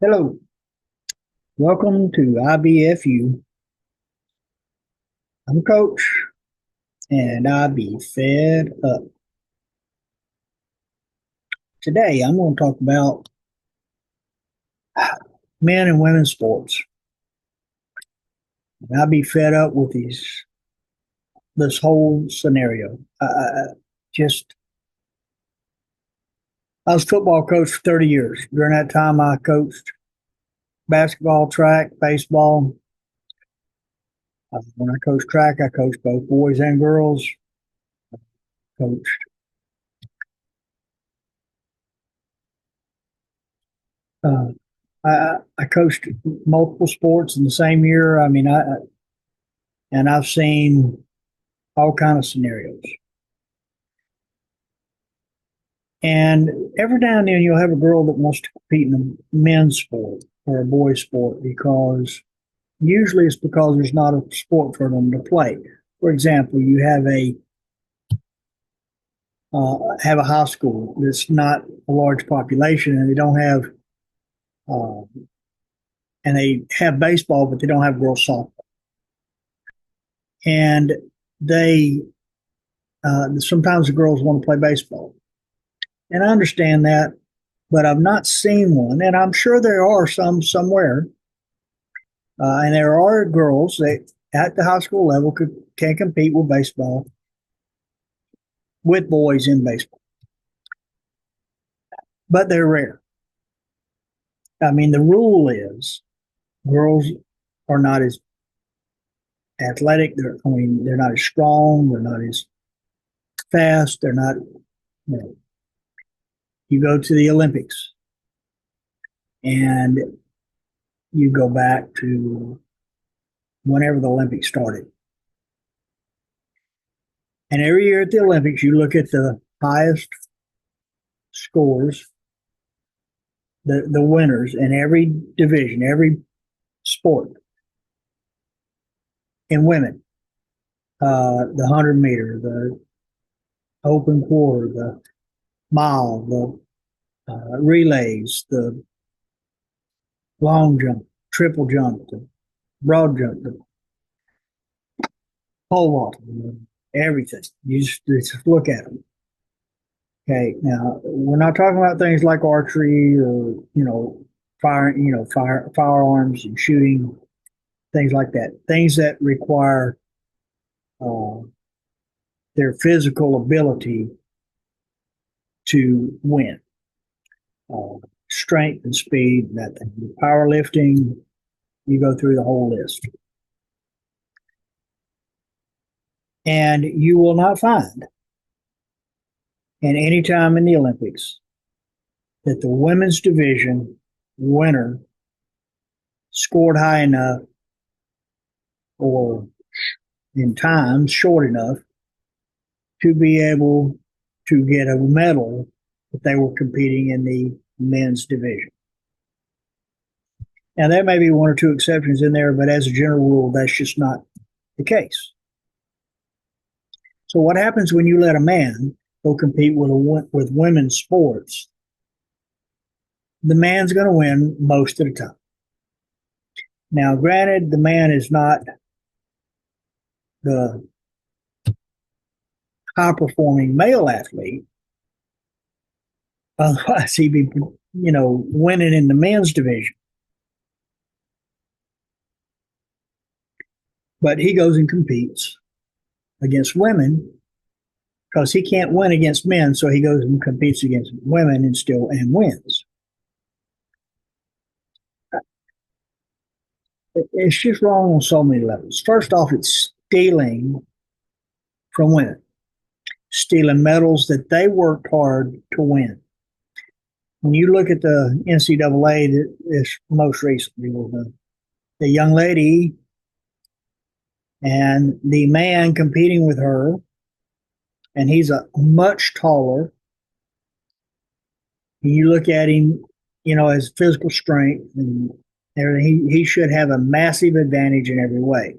Hello, welcome to IBFU. I'm Coach, and I be fed up. Today, I'm going to talk about men and women's sports. And I be fed up with this whole scenario. Just, I was football coach for 30 years. During that time, I coached basketball, track, baseball. When I coached track, I coached both boys and girls. Coached uh, I coached multiple sports in the same year. And I've seen all kind of scenarios. And every now and then you'll have a girl that wants to compete in a men's sport or a boys' sport because usually it's because there's not a sport for them to play. For example, you have a high school that's not a large population, and they don't have uh, and they have baseball, but they don't have girls softball, and they sometimes the girls want to play baseball, and I understand that, but I've not seen one, and I'm sure there are some somewhere. And there are girls that at the high school level can compete with baseball with boys in baseball, but they're rare. I mean, the rule is girls are not as athletic. They're not as strong. They're not as fast. They're not. You know, you go to the Olympics and you go back to whenever the Olympics started, and every year at the Olympics, you look at the highest scores, the winners in every division, every sport in women. The 100 meter, the open quarter, the mile, the relays, the long jump, triple jump, the broad jump, the pole vault, everything. You just look at them. Okay, now we're not talking about things like archery or firearms and shooting, things like that. Things that require uh, their physical ability to win. Uh, Strength and speed, that thing. Powerlifting, you go through the whole list. And you will not find in any time in the Olympics that the women's division winner scored high enough or in time short enough to be able to get a medal if they were competing in the men's division. Now, there may be one or two exceptions in there, but as a general rule, that's just not the case. So, what happens when you let a man go compete with women's sports? The man's going to win most of the time. Now, granted, the man is not the high performing male athlete, otherwise he'd be, winning in the men's division. But he goes and competes against women because he can't win against men, so he goes and competes against women and wins. It's just wrong on so many levels. First off, it's stealing from women, stealing medals that they worked hard to win. When you look at the NCAA, this most recently was the young lady and the man competing with her, and he's a much taller. You look at him, his physical strength and everything. He should have a massive advantage in every way.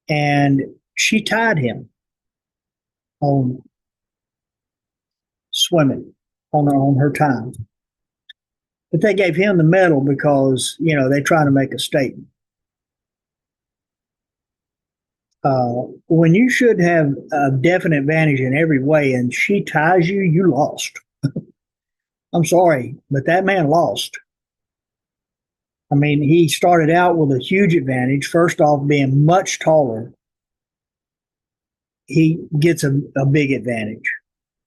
And she tied him on swimming on her time. But they gave him the medal because, they're trying to make a statement. When you should have a definite advantage in every way and she ties you, you lost. I'm sorry, but that man lost. I mean, he started out with a huge advantage. First off, being much taller, he gets a big advantage.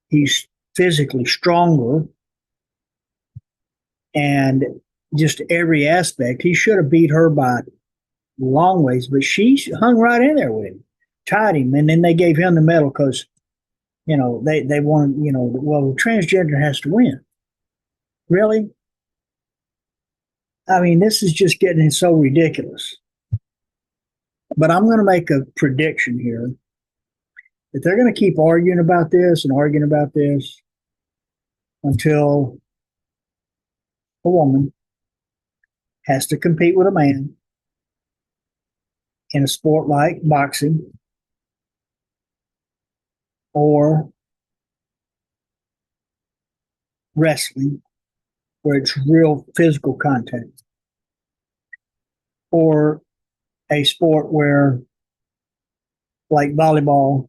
He's physically stronger and just every aspect. He should have beat her by long ways, but she hung right in there with him, tied him, and then they gave him the medal because, they wanted, well, the transgender has to win. Really? I mean, this is just getting so ridiculous. But I'm going to make a prediction here that they're going to keep arguing about this and arguing about this until a woman has to compete with a man in a sport like boxing or wrestling, where it's real physical contact, or a sport where, like volleyball,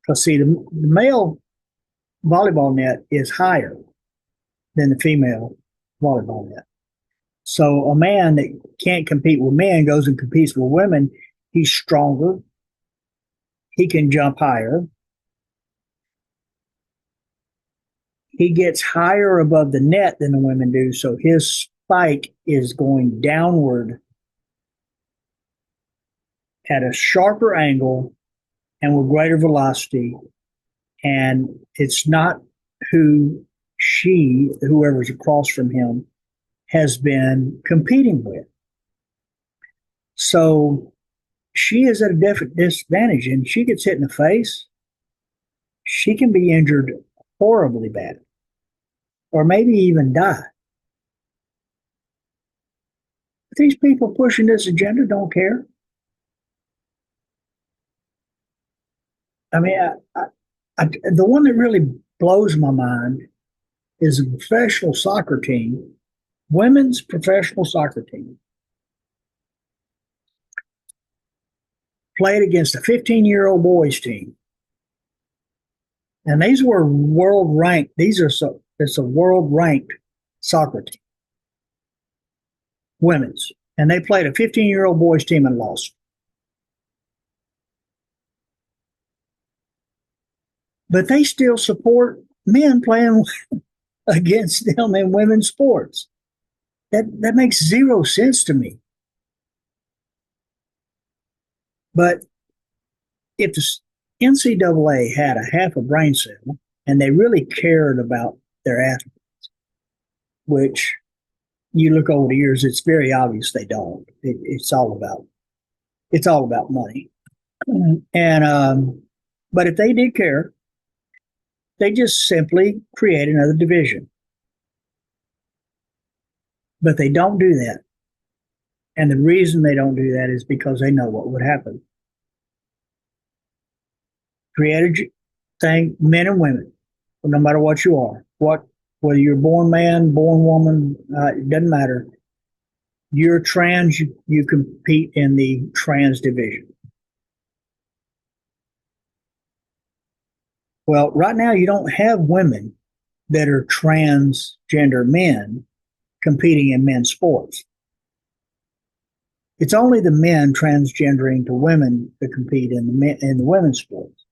because see, the male volleyball net is higher than the female volleyball net. So a man that can't compete with men goes and competes with women. He's stronger. He can jump higher. He gets higher above the net than the women do. So his spike is going downward at a sharper angle and with greater velocity. And it's not whoever's across from him, has been competing with. So she is at a definite disadvantage, and she gets hit in the face. She can be injured horribly bad, or maybe even die. But these people pushing this agenda don't care. I mean, the one that really blows my mind is a professional soccer team, women's professional soccer team, played against a 15-year-old boys team. And these were world ranked. It's a world ranked soccer team, women's. And they played a 15-year-old boys team and lost. But they still support men playing against them in women's sports. That makes zero sense to me. But if the NCAA had a half a brain cell and they really cared about their athletes, which you look over the years, it's very obvious they don't. It's all about money. And but if they did care, they just simply create another division. But they don't do that. And the reason they don't do that is because they know what would happen. Create a thing, men and women, no matter what you are, whether you're born man, born woman, it doesn't matter. You're trans, you compete in the trans division. Well, right now you don't have women that are transgender men competing in men's sports. It's only the men transgendering to women that compete in the women's sports.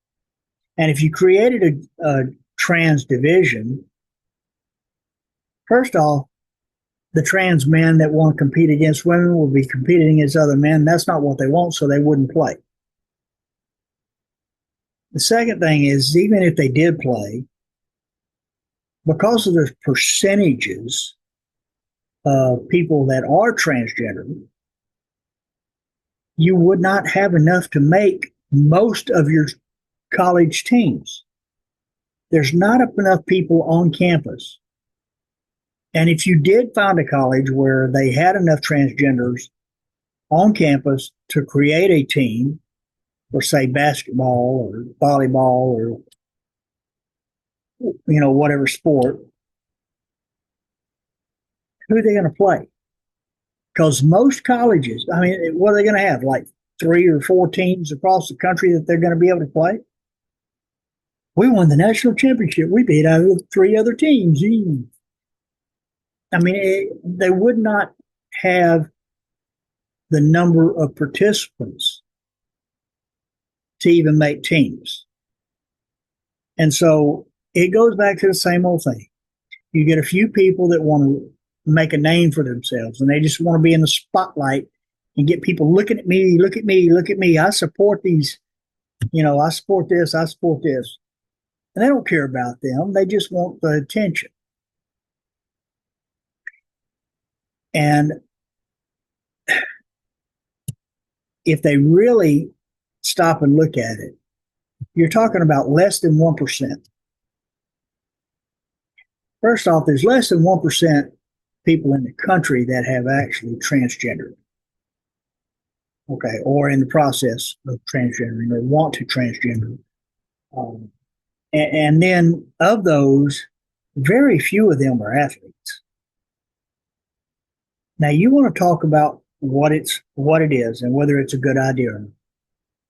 And if you created a trans division, first off, the trans men that want to compete against women will be competing against other men. That's not what they want, so they wouldn't play. The second thing is, even if they did play, because of the percentages of people that are transgender, you would not have enough to make most of your college teams. There's not enough people on campus. And if you did find a college where they had enough transgenders on campus to create a team, or say basketball or volleyball or whatever sport, who are they going to play? Because most colleges, I mean, what are they going to have? Like 3 or 4 teams across the country that they're going to be able to play? We won the national championship. We beat out of 3 other teams. I mean, they would not have the number of participants to even make teams. And so it goes back to the same old thing. You get a few people that want to make a name for themselves, and they just want to be in the spotlight and get people looking at me, look at me, look at me. I support these, I support this, I support this. And they don't care about them. They just want the attention. And if they really stop and look at it, you're talking about less than 1%. First off, there's less than 1% people in the country that have actually transgendered. Okay, or in the process of transgendering or want to transgender. And then of those, very few of them are athletes. Now you want to talk about what it is and whether it's a good idea or not.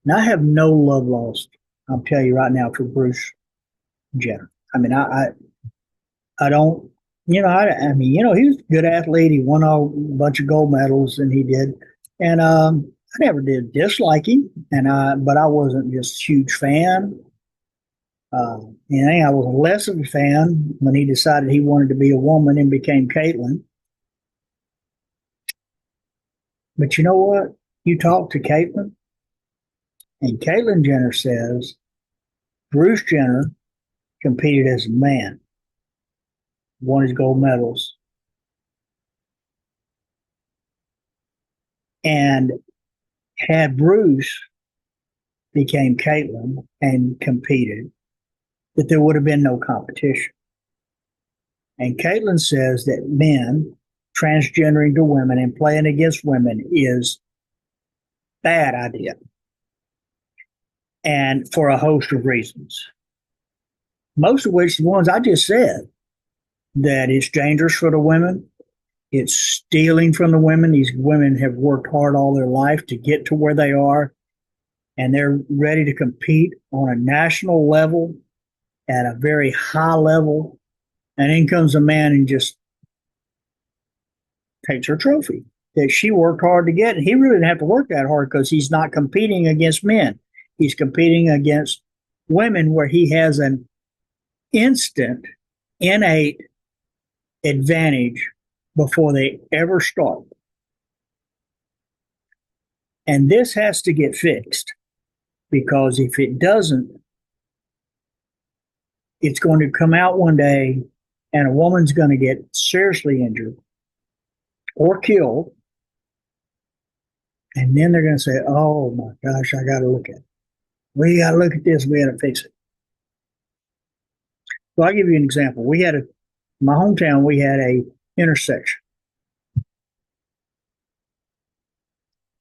And I have no love lost, I'll tell you right now, for Bruce Jenner. I mean, I don't, I mean, he was a good athlete. He won a bunch of gold medals, and he did. And I never did dislike him, but I wasn't just a huge fan. I was less of a fan when he decided he wanted to be a woman and became Caitlyn. But you know what? You talk to Caitlyn, and Caitlyn Jenner says Bruce Jenner competed as a man, won his gold medals, and had Bruce became Caitlyn and competed, that there would have been no competition. And Caitlyn says that men transgendering to women and playing against women is a bad idea, and for a host of reasons, most of which the ones I just said, that it's dangerous for the women, it's stealing from the women. These women have worked hard all their life to get to where they are, and they're ready to compete on a national level at a very high level, and in comes a man and just takes her trophy that she worked hard to get. And he really didn't have to work that hard, because he's not competing against men. He's competing against women, where he has an instant, innate advantage before they ever start. And this has to get fixed, because if it doesn't, it's going to come out one day and a woman's going to get seriously injured or killed. And then they're going to say, oh my gosh, I got to look at it. We got to look at this. We got to fix it. So I'll give you an example. In my hometown, we had a intersection.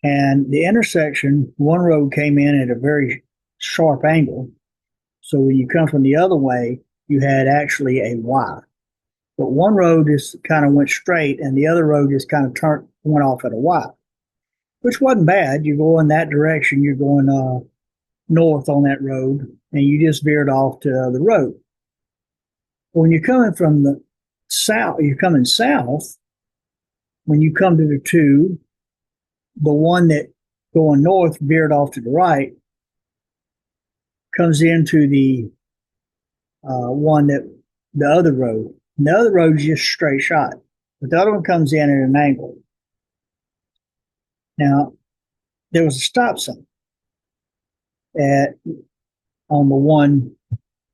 And the intersection, one road came in at a very sharp angle. So when you come from the other way, you had actually a Y. But one road just kind of went straight, and the other road just kind of went off at a Y, which wasn't bad. You go in that direction, you're going north on that road, and you just veered off to the road. But when you're coming from the south, you're coming south, when you come to the two, the one that going north veered off to the right comes into the one that the other road. And the other road is just straight shot, but the other one comes in at an angle. Now, there was a stop sign on the one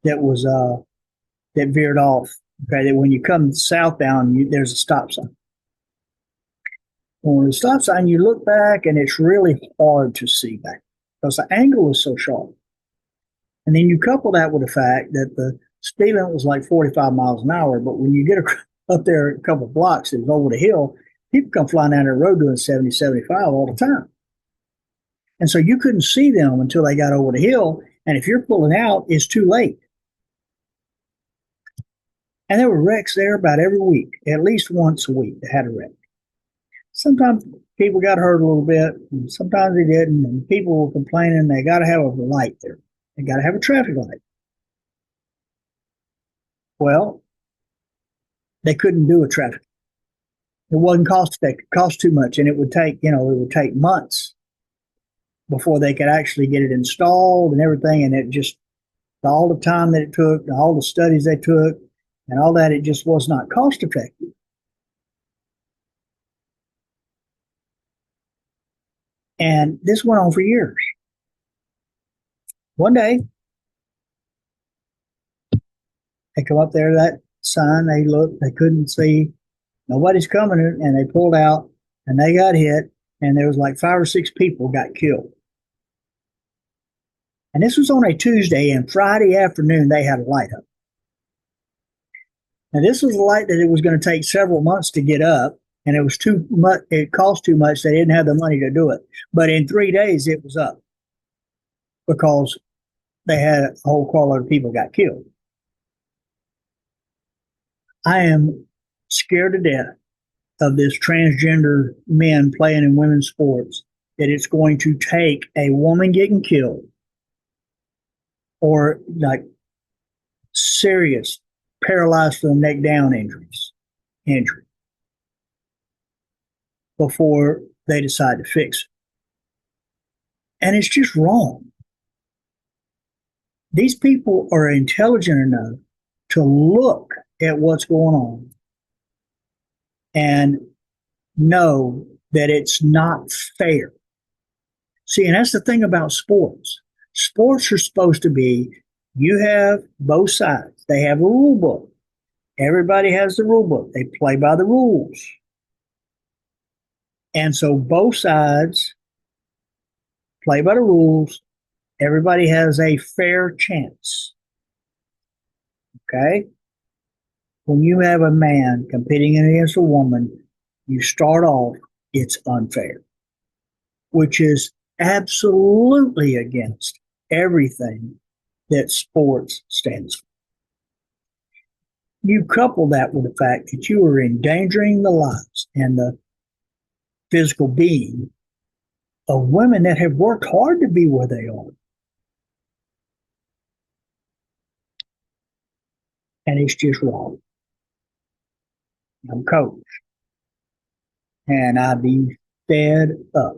that was that veered off. Okay, that when you come southbound, there's a stop sign. On the stop sign, you look back, and it's really hard to see back because the angle is so sharp. And then you couple that with the fact that the speed limit was like 45 miles an hour, but when you get up there a couple of blocks, it's over the hill, people come flying down the road doing 70, 75 all the time. And so you couldn't see them until they got over the hill, and if you're pulling out, it's too late. And there were wrecks there about every week, at least once a week. They had a wreck. Sometimes people got hurt a little bit, and sometimes they didn't. And people were complaining they got to have a light there. They got to have a traffic light. Well, they couldn't do a traffic. It wasn't cost effective, cost too much, and it would take, it would take months before they could actually get it installed and everything. And it just, all the time that it took, all the studies they took, and all that, it just was not cost effective. And this went on for years. One day, they come up there to that sign, they looked, they couldn't see, nobody's coming, and they pulled out, and they got hit, and there was like 5 or 6 people got killed. And this was on a Tuesday, and Friday afternoon, they had a light up. Now, this was a light that it was going to take several months to get up, and it was too much, it cost too much. They didn't have the money to do it. But in 3 days, it was up because they had a whole carload of people got killed. I am scared to death of this transgender men playing in women's sports, that it's going to take a woman getting killed or like serious paralyzed from the neck down injury before they decide to fix it. And it's just wrong. These people are intelligent enough to look at what's going on and know that it's not fair. See, and that's the thing about sports. Sports are supposed to be, you have both sides. They have a rule book. Everybody has the rule book. They play by the rules. And so both sides play by the rules. Everybody has a fair chance. Okay? When you have a man competing against a woman, you start off, it's unfair, which is absolutely against everything that sports stands for. You couple that with the fact that you are endangering the lives and the physical being of women that have worked hard to be where they are. And it's just wrong. I'm coach, and I be fed up